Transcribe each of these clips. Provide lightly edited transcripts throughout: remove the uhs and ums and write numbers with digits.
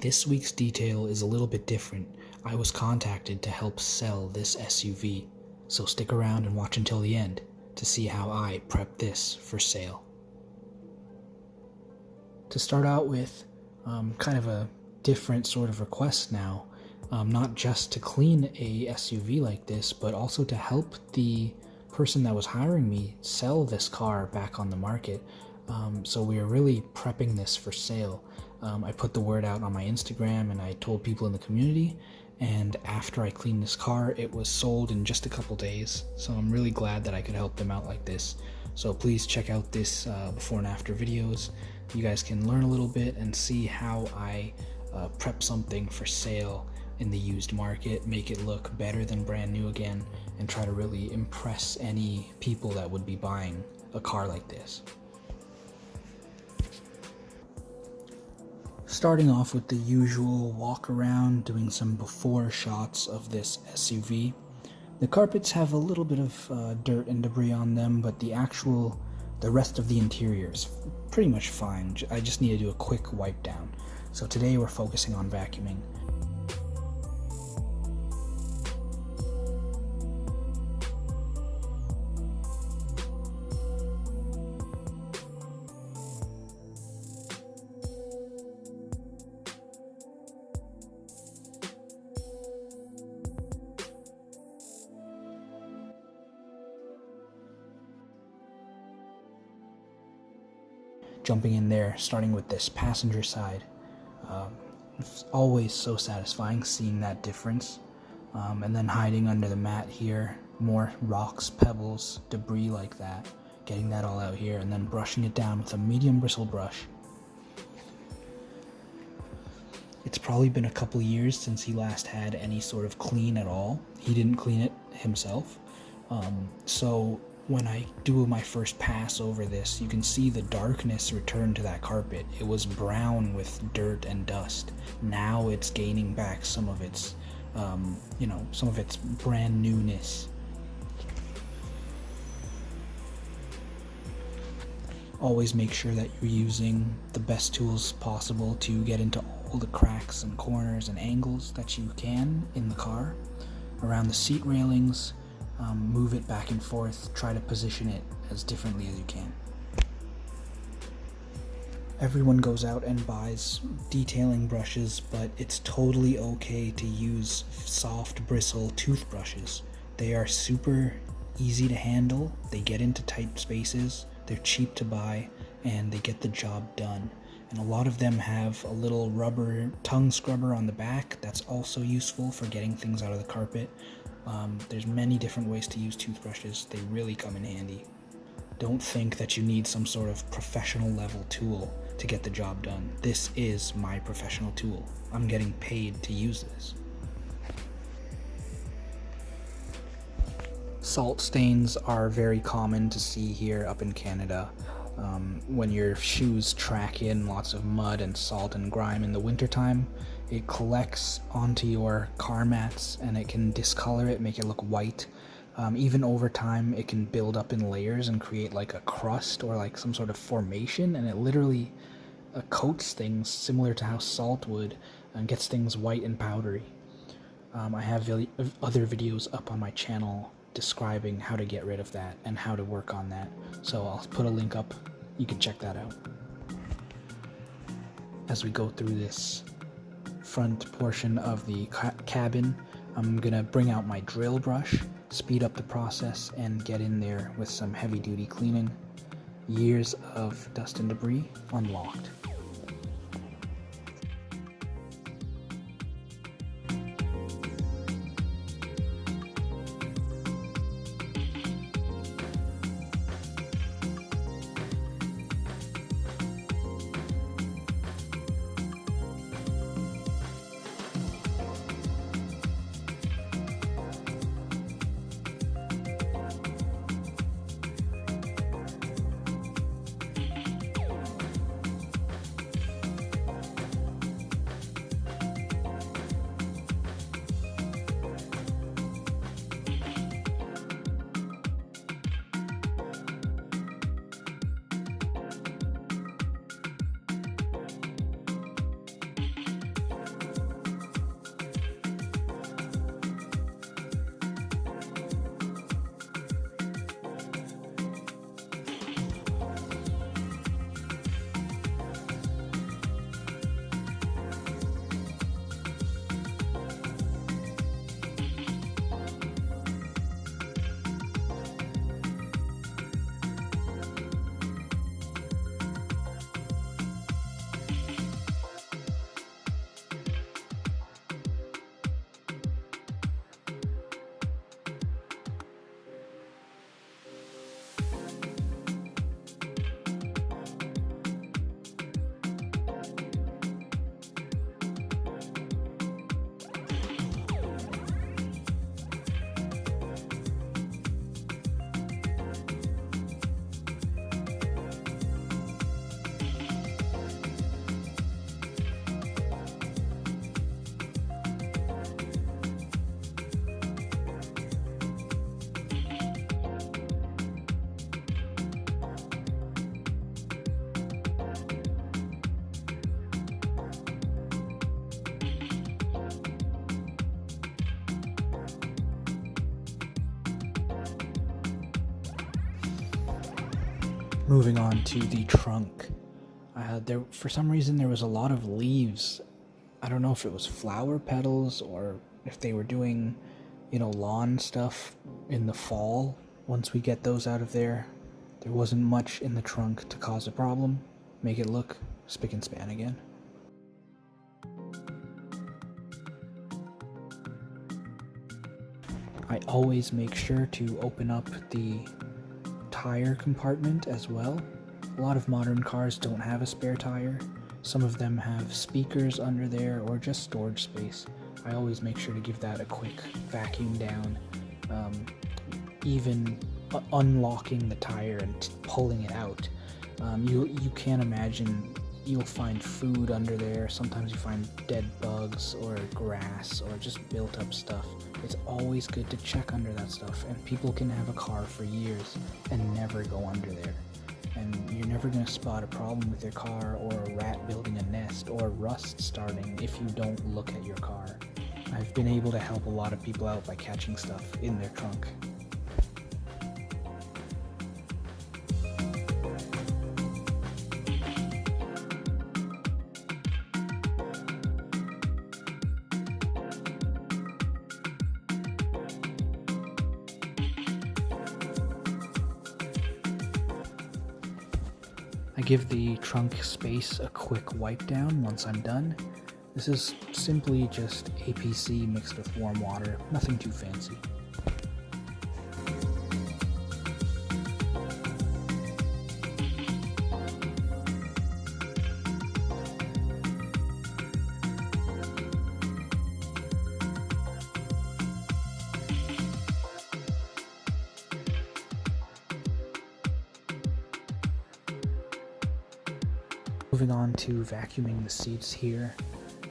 This week's detail is a little bit different. I was contacted to help sell this SUV, so stick around and watch until the end to see how I prep this for sale. To start out with, kind of a different sort of request now, not just to clean a SUV like this, but also to help the person that was hiring me sell this car back on the market. So we are really prepping this for sale. I put the word out on my Instagram and I told people in the community, and after I cleaned this car, it was sold in just a couple days. So I'm really glad that I could help them out like this. So please check out this before and after videos. You guys can learn a little bit and see how I prep something for sale in the used market, make it look better than brand new again, and try to really impress any people that would be buying a car like this. Starting off with the usual walk around, doing some before shots of this SUV. The carpets have a little bit of dirt and debris on them, but the rest of the interior is pretty much fine. I just need to do a quick wipe down. So today we're focusing on vacuuming. Jumping in there, starting with this passenger side. It's always so satisfying seeing that difference. And then hiding under the mat here, more rocks, pebbles, debris like that. Getting that all out here and then brushing it down with a medium bristle brush. It's probably been a couple years since he last had any sort of clean at all. He didn't clean it himself. So when I do my first pass over this, you can see the darkness return to that carpet. It was brown with dirt and dust. Now it's gaining back some of its, some of its brand newness. Always make sure that you're using the best tools possible to get into all the cracks and corners and angles that you can in the car. Around the seat railings, move it back and forth, try to position it as differently as you can. Everyone goes out and buys detailing brushes, but it's totally okay to use soft bristle toothbrushes. They are super easy to handle, they get into tight spaces, they're cheap to buy, and they get the job done. And a lot of them have a little rubber tongue scrubber on the back that's also useful for getting things out of the carpet. There's many different ways to use toothbrushes. They really come in handy. Don't think that you need some sort of professional level tool to get the job done. This is my professional tool. I'm getting paid to use this. Salt stains are very common to see here up in Canada. When your shoes track in lots of mud and salt and grime in the wintertime, it collects onto your car mats and it can discolor it, make it look white. Even over time, it can build up in layers and create like a crust or like some sort of formation, and it literally coats things similar to how salt would and gets things white and powdery. I have other videos up on my channel describing how to get rid of that and how to work on that, so I'll put a link up. You can check that out. As we go through this front portion of the cabin, I'm gonna bring out my drill brush, speed up the process, and get in there with some heavy-duty cleaning. Years of dust and debris unlocked. Moving on to the trunk. For some reason, there was a lot of leaves. I don't know if it was flower petals or if they were doing, lawn stuff in the fall. Once we get those out of there, there wasn't much in the trunk to cause a problem, make it look spick and span again. I always make sure to open up the tire compartment as well. A lot of modern cars don't have a spare tire. Some of them have speakers under there or just storage space. I always make sure to give that a quick vacuum down. Even unlocking the tire and pulling it out. You can't imagine, you'll find food under there. Sometimes you find dead bugs or grass or just built up stuff. It's always good to check under that stuff, and people can have a car for years and never go under there. And you're never going to spot a problem with your car or a rat building a nest or rust starting if you don't look at your car. I've been able to help a lot of people out by catching stuff in their trunk. I give the trunk space a quick wipe down once I'm done. This is simply just APC mixed with warm water, nothing too fancy. Moving on to vacuuming the seats here,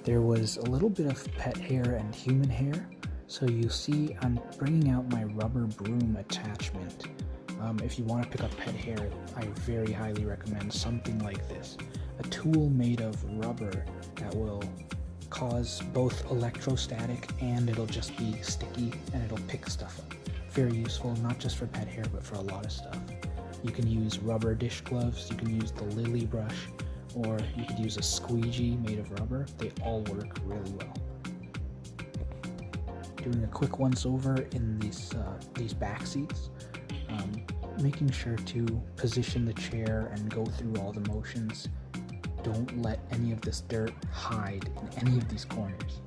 there was a little bit of pet hair and human hair, so you see I'm bringing out my rubber broom attachment. If you want to pick up pet hair, I very highly recommend something like this. A tool made of rubber that will cause both electrostatic and it'll just be sticky and it'll pick stuff up. Very useful, not just for pet hair, but for a lot of stuff. You can use rubber dish gloves, you can use the lily brush, or you could use a squeegee made of rubber. They all work really well. Doing a quick once over in these back seats, making sure to position the chair and go through all the motions. Don't let any of this dirt hide in any of these corners.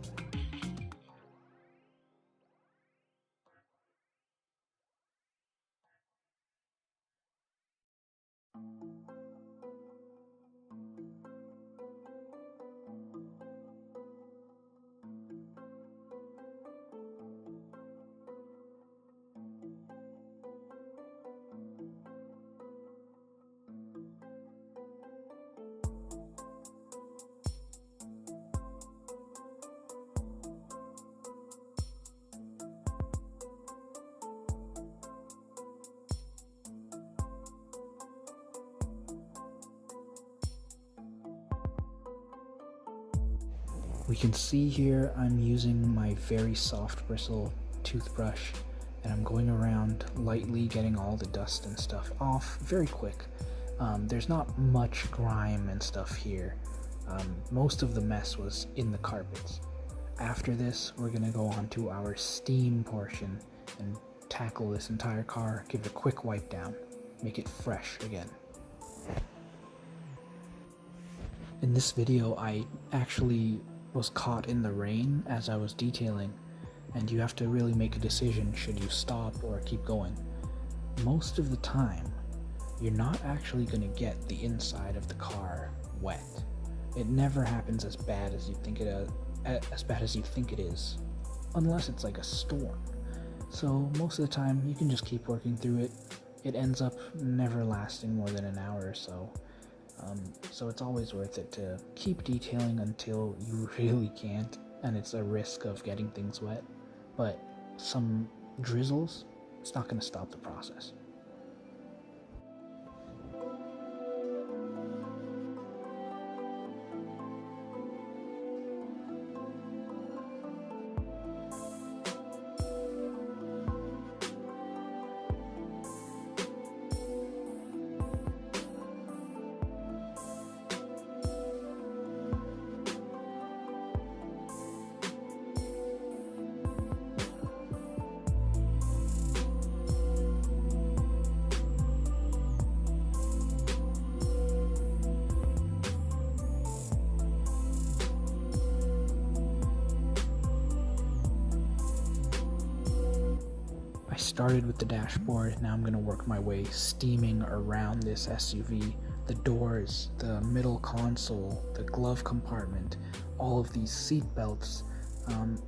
We can see here I'm using my very soft bristle toothbrush and I'm going around lightly getting all the dust and stuff off very quick. There's not much grime and stuff here. Most of the mess was in the carpets. After this, we're going to go on to our steam portion and tackle this entire car, give it a quick wipe down, make it fresh again. In this video, I actually was caught in the rain as I was detailing, and you have to really make a decision should you stop or keep going. Most of the time, you're not actually going to get the inside of the car wet. It never happens as bad as you think it is, unless it's like a storm. So most of the time, you can just keep working through it. It ends up never lasting more than an hour or so. So it's always worth it to keep detailing until you really can't, and it's a risk of getting things wet. But some drizzles, it's not going to stop the process. started with the dashboard. Now I'm going to work my way steaming around this SUV. The doors, the middle console, the glove compartment, all of these seat belts,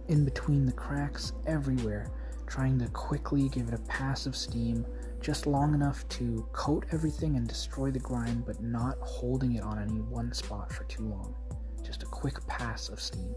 in between the cracks, everywhere, trying to quickly give it a pass of steam, just long enough to coat everything and destroy the grime, but not holding it on any one spot for too long. Just a quick pass of steam.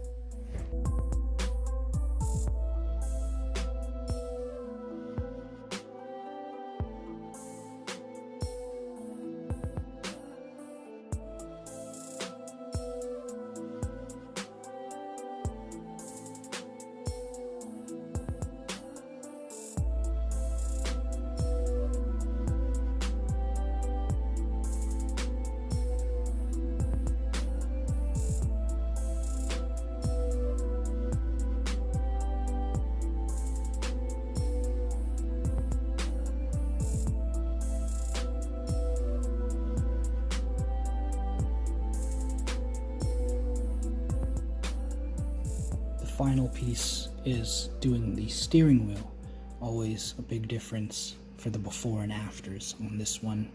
Final piece is doing the steering wheel. Always a big difference for the before and afters on this one.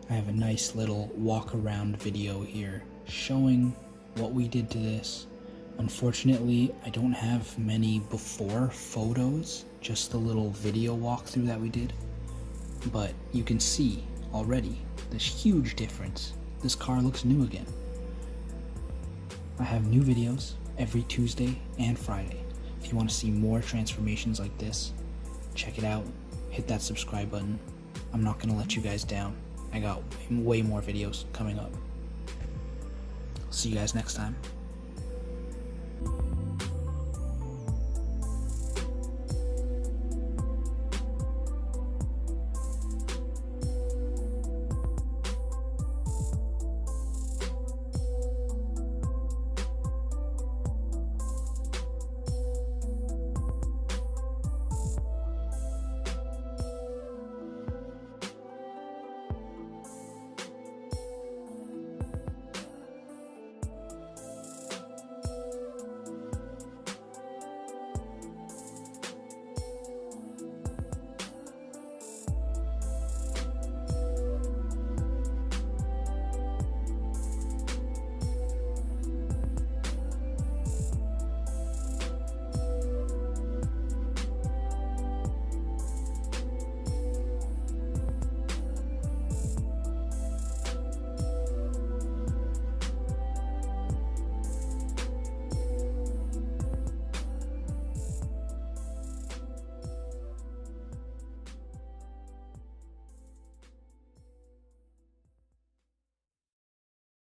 I have a nice little walk around video here showing what we did to this. Unfortunately, I don't have many before photos, just the little video walkthrough that we did. But you can see already this huge difference. This car looks new again. I have new videos every Tuesday and Friday. If you want to see more transformations like this, check it out. Hit that subscribe button. I'm not going to let you guys down. I got way more videos coming up. See you guys next time.